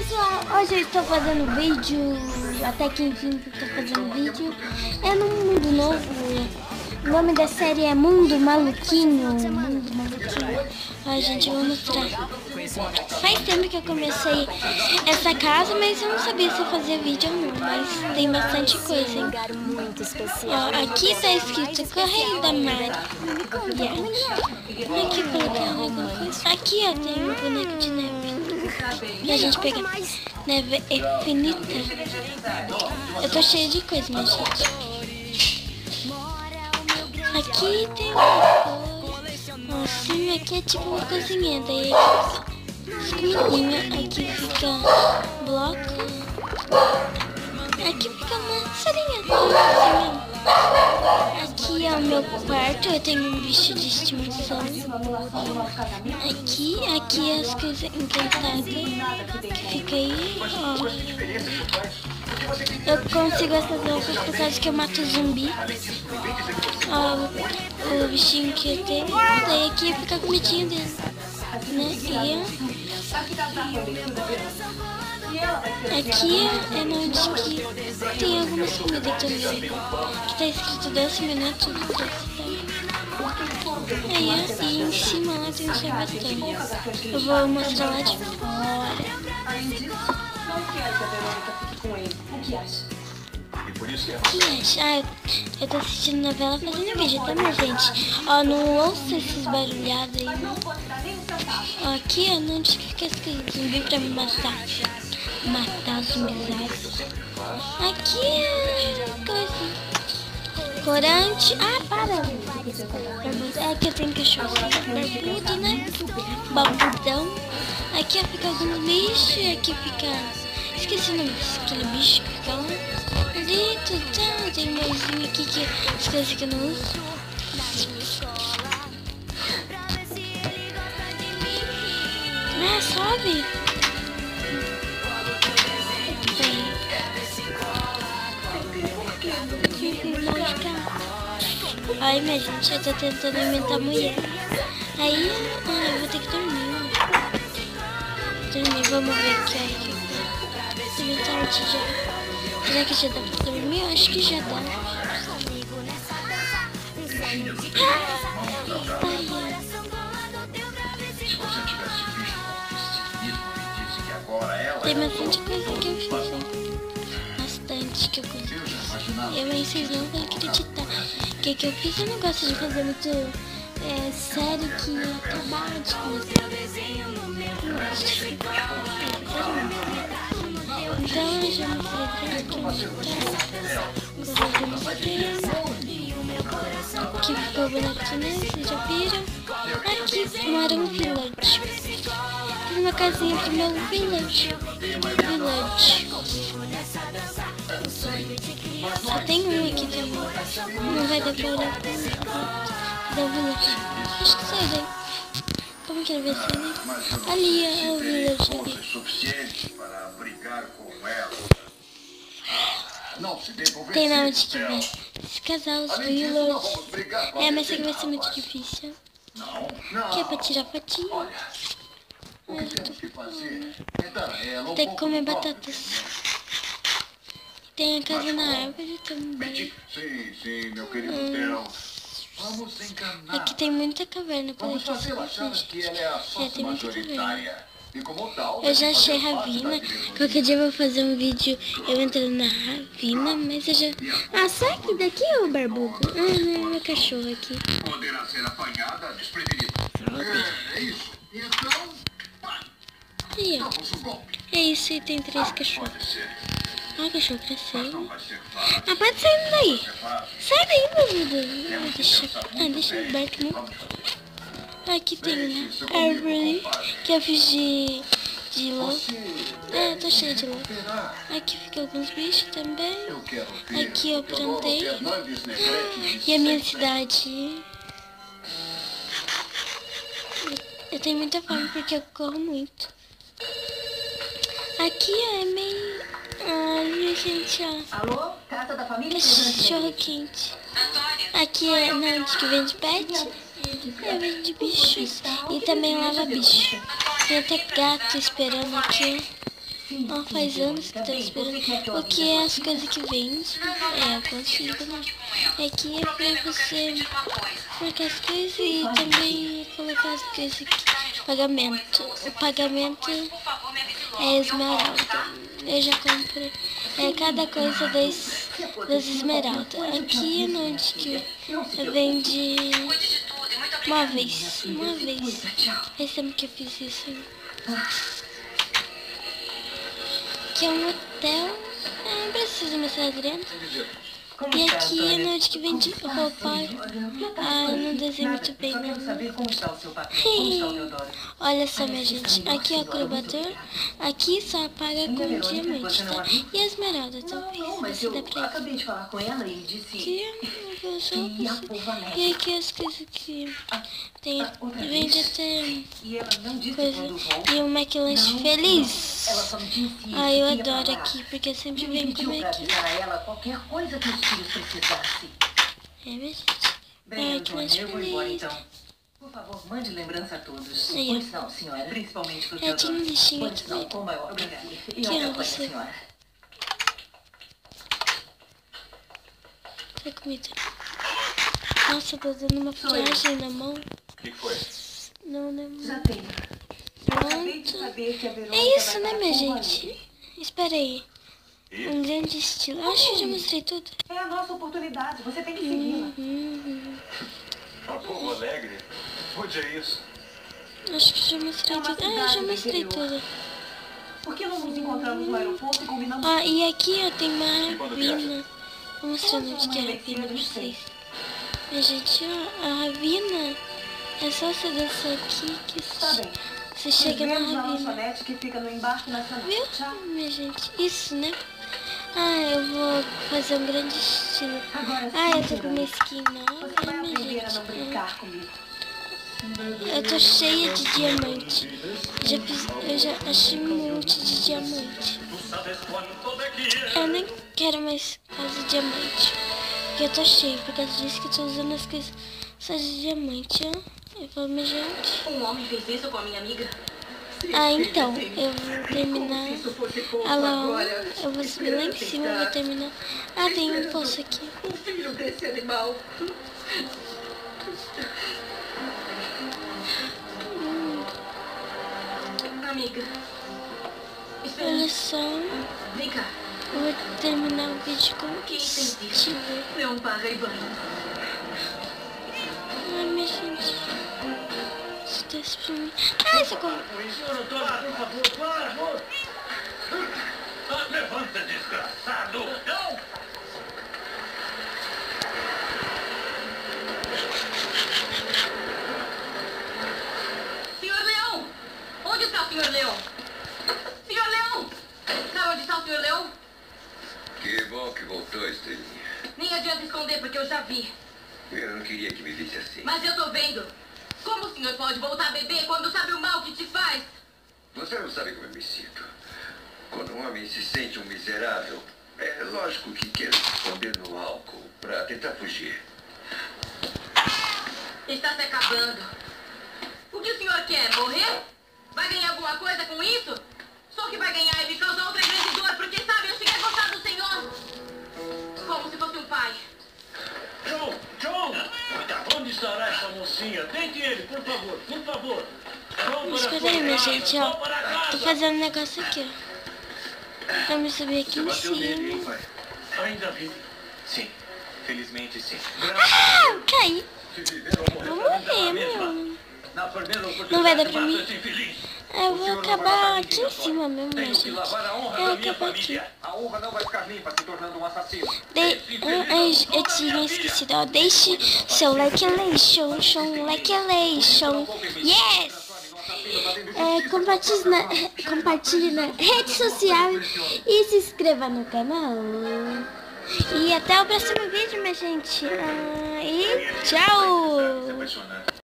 pessoal, hoje eu estou fazendo vídeo, até que enfim eu estou fazendo vídeo. É num mundo novo, o nome da série é Mundo Maluquinho. Mundo Maluquinho. Ó, gente, eu vou mostrar. Faz tempo que eu comecei essa casa, mas eu não sabia se eu fazia vídeo ou não, mas tem bastante coisa, hein? Ó, aqui tá escrito Correio da Mari. Aqui colocaram alguma coisa. Aqui, ó, tem um boneco de neve. E a gente pega neve infinita. Eu tô cheia de coisa, minha gente. Aqui tem uma coisa. Assim, aqui é tipo uma cozinha. Daí as comidinhas. Aqui fica bloco. Aqui fica uma salinha. Aqui é o meu quarto. Eu tenho um bicho de estimação. Aqui as coisas encantadas que fica aí, ó. Eu consigo essas roupas por causa que eu mato zumbi. Ó, o bichinho que eu tenho. Daí aqui fica a comidinha dele, né? Aqui é onde que tem algumas comidas também. Que tá escrito 10 minutos do doce. Aí, e em cima lá tem um sorvetão. Eu vou mostrar lá de fora. O que acha? Ah, eu tô assistindo novela fazendo vídeo, tá, minha gente? Ó, não ouça esses barulhados aí, né? Ó, aqui é onde fica escrito zumbi pra me matar. Matar zumbizados. Aqui é coisa. Corante. Ah, para! É que eu tenho cachorro barbudo, né? Babudão. Aqui fica alguns bichos. Aqui fica. Esqueci o nome daquele bicho que fica lá. Ali, tudo. Tem um moizinho aqui que as coisas que eu não uso. Ah, sobe! Ai, minha gente, eu tô tentando alimentar a mulher. Aí, eu vou ter que dormir. Vamos ver que aí. Tá bem tarde já. Será que já dá pra dormir? Eu acho que já dá. Tem bastante coisa que eu fiz, hein? Bastante que eu fiz. Mas vocês não vão acreditar. O que eu fiz? Eu não gosto de fazer muito série que acabar de começar. Então eu já mostrei aqui ficou o bonequinho, né? Vocês já viram? Aqui mora um village. Fiz uma casinha pro meu village. Só tem um aqui também. Não vai dar pra olhar pra da village. Acho que sai daí. Como que ele vai ser, né? Ali é o village ali. Tem na onde que vem. Se casar os village. Mas isso aqui vai ser muito difícil. Aqui é pra tirar fotinho. Tem que comer batatas. Tem a casa na árvore também. Sim, meu querido Theo. Vamos enganar. Aqui tem muita caverna por aqui. Tem muita caverna. Eu já achei Ravina. Qualquer dia eu vou fazer um vídeo eu entrando na Ravina, mas eu já... Ah, sai aqui daqui, ô barbudo. Não, meu cachorro aqui. Poderá ser apanhada desprevenida. É isso. Então, aí, ó. É isso, e tem 3 cachorros. Ah, o cachorro cresceu. Ah, pode sair daí. Sai daí, barbudo. Deixa eu aberto, né? Aqui tem uma árvore que eu fiz de lã. Tá cheio de lã. Aqui fica alguns bichos também. Aqui eu plantei. E a minha cidade. Eu tenho muita fome porque eu corro muito. Aqui é meio... Ai, gente, ó. Alô? Casa da família? Cachorro quente. Aqui é onde que vende pet. Eu vendo bichos e também lava bicho. Tem até gato esperando aqui. Ó, faz anos que eu tô esperando. O que é as coisas que vende? É, eu consigo, né? Aqui é pra você colocar as coisas e também colocar as coisas aqui. Pagamento. O pagamento é esmeralda. Eu já comprei cada coisa das esmeraldas. Aqui é onde que vende uma vez. Faz tempo que eu fiz isso. Aqui é um hotel. Não preciso mostrar dentro. E aqui é onde que vende roupa. Não desenho muito bem, não. Olha só, minha gente. Aqui é o acrobador. Aqui só paga com diamante, tá? E a esmeralda, talvez. Se dá pra ir. Aqui os roupas. E aqui as coisas que tem. Vende até coisa. E um McLanche feliz. Eu adoro aqui, porque eu sempre venho comer aqui. É, minha gente. Que mais feliz. Por favor, mande lembrança a todos. Aí, Pois não, senhora. Principalmente pro tinha Teodoro. um bichinho Pois aqui. não, com o maior prazer. E Que eu é acompanho a você? senhora. Tem comida. Nossa, tô dando uma viagem na mão. O que foi? Não, né, mão? Já tenho. Acabei de Pronto. saber que a Verônica É isso, vai né, para minha Cuba. gente? Espera aí. Um grande estilo. Acho que eu já mostrei tudo. É a nossa oportunidade. Você tem que segui-la. Uma Povo Alegre? Onde é isso? Acho que já mostrei É uma tudo. Eu cidade já do mostrei interior. tudo. Por que não nos encontramos no aeroporto e combinamos? E aqui, ó, tem uma quando ravina. Vou mostrar onde que é a ravina pra vocês. Minha gente, ó, a ravina é só você descer aqui que Tá bem. você chega na Nos vemos na ravina. lanchonete que fica no embarque nacional. Viu, Tchau. minha gente? Isso, né? Eu vou fazer um grande estilo. Agora sim, Eu tô com uma Verônica. skin Você nova, vai minha aprender a não gente. brincar comigo. Eu tô cheia de diamante. Eu já achei um monte de diamante. Eu nem quero mais quase diamante. Porque eu tô cheio, por causa disso que eu tô usando as coisas só de diamante, ó. Eu falo, minha gente. Um homem fez isso com a minha amiga. Então, eu vou terminar. Lá, eu vou subir lá em cima e vou terminar. Tem um poço aqui. O filho desse animal. Amiga. Espera. Olha só, Vem cá. eu vou terminar o vídeo com Quem fez isso? estilo. Não paga e banho. Minha gente. Isso desce pra mim. Socorro. Por favor, para! Levanta, desgraçado! Não! Senhor Leão! Onde está o senhor Leão? Senhor Leão! Sabe onde está o senhor Leão? Que bom que voltou, Estrelinha. Nem adianta esconder porque eu já vi. Eu não queria que me visse assim. Mas eu tô vendo. Como o senhor pode voltar a beber quando sabe o mal que te faz? Você não sabe como eu me sinto. Quando um homem se sente um miserável, é lógico que quer se esconder no álcool para tentar fugir. Está se acabando. O que o senhor quer? Morrer? Vai ganhar alguma coisa com isso? Só o que vai ganhar é me causar outra grande dor, porque sabe, eu cheguei a gostar do senhor. Como se fosse um pai. John! Onde estará essa mocinha? Deite ele, por favor, por favor. Espera aí, minha gente, ó. Tô fazendo um negócio aqui, ó. Vamos subir aqui Você em bateu nele, hein, cima. pai? Ainda vive? Sim, felizmente sim. Caí. Se viver ou Vou morrer, morrer, mesma. meu. Na primeira Não vai dar oportunidade, pra mim? mata esse infeliz. Eu O vou senhor não acabar vai matar aqui ninguém em cima mesmo, minha Tenho que gente. lavar a honra Eu da minha acabo aqui. família. A honra não vai ficar limpa se tornando um assassino. Eu tinha esquecido, ó. Deixe seu like, yes! Compartilhe na rede social e se inscreva no canal. E até o próximo vídeo, minha gente. E tchau! Se apaixonar.